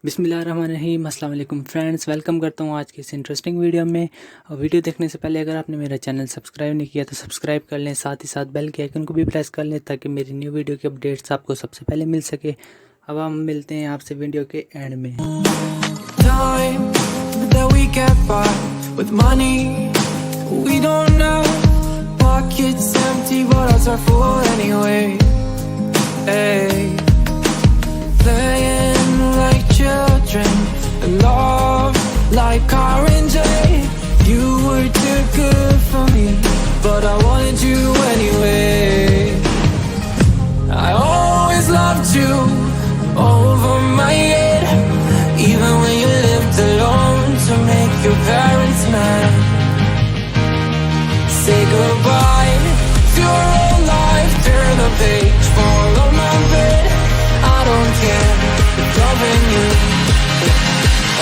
बिस्मिल्लाहिर्रहमानिर्रहीम अस्सलाम वालेकुम फ्रेंड्स, वेलकम करता हूँ आज की इस इंटरेस्टिंग वीडियो में। और वीडियो देखने से पहले अगर आपने मेरा चैनल सब्सक्राइब नहीं किया तो सब्सक्राइब कर लें, साथ ही साथ बेल के आइकन को भी प्रेस कर लें ताकि मेरी न्यू वीडियो की अपडेट्स आपको सबसे पहले मिल सके। अब हम मिलते हैं आपसे वीडियो के एंड में। Time that we get by with money we don't know. Pockets empty but hearts are full anyway. Hey, playing like children and love like car and J. You were too good for me, but I wanted you anyway. I always loved you over my head, even when you lived alone to make your parents mad. Say goodbye to your old life, turn the page, fall on my bed. I don't care if loving you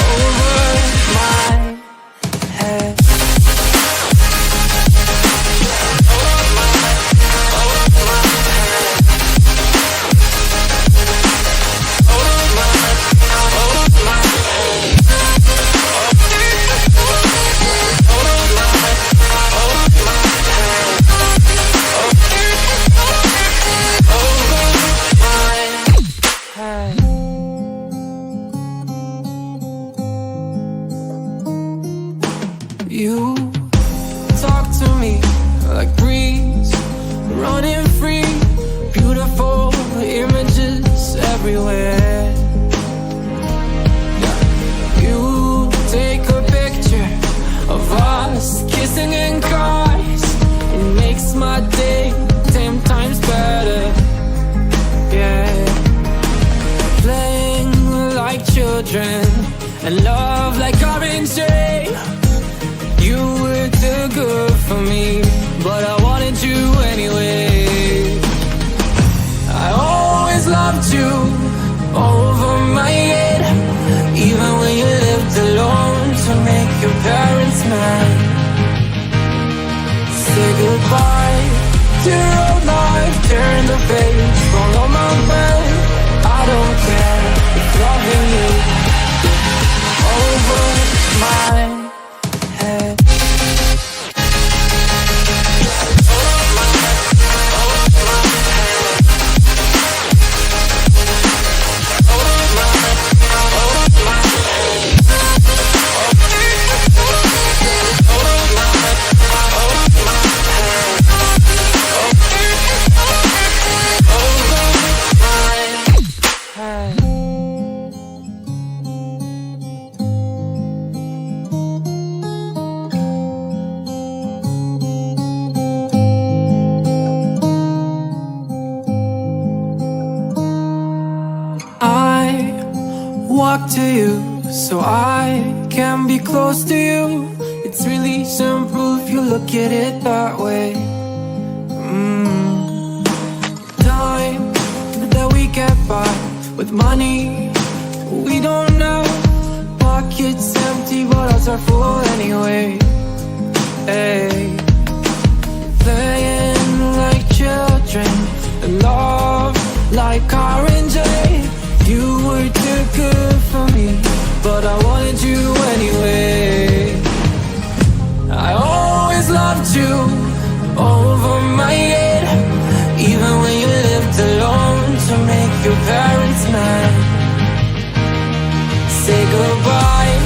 over my head. You talk to me like breeze, running free, beautiful images everywhere. You take a picture of us kissing in cars, it makes my day 10 times better. Yeah, playing like children and love like orange. You were too good for me, but I wanted you anyway. I always loved you over my head, even when you lived alone to make your parents mad. Say goodbye to your old life, turn the page, fall on my bed. I don't care if loving you over my head. Walk to you so I can be close to you. It's really simple if you look at it that way. Time that we get by with money we don't know. Pockets empty but hearts are full anyway. Hey, playing like children and love like car and J. You were too good for me, but I wanted you anyway. I always loved you over my head, even when you lived alone to make your parents mad. Say goodbye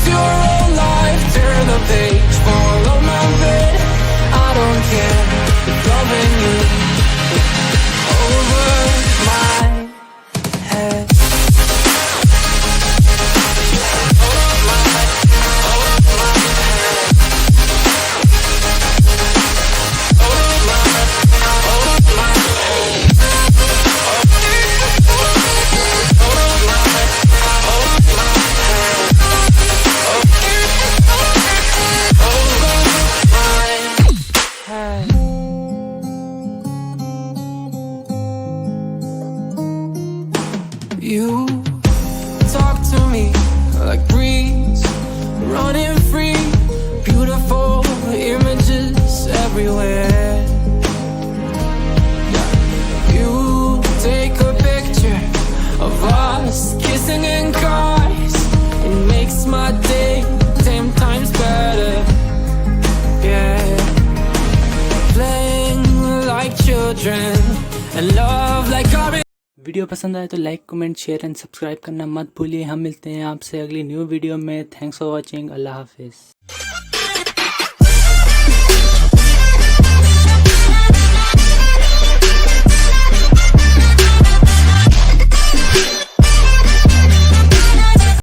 to your old life, turn the page, fall on my bed. I don't care if loving you over my video पसंद आए तो like comment share and subscribe करना मत भूलिए। हम मिलते हैं आपसे अगली न्यू वीडियो में। Thanks for watching. अल्लाह हाफिज़।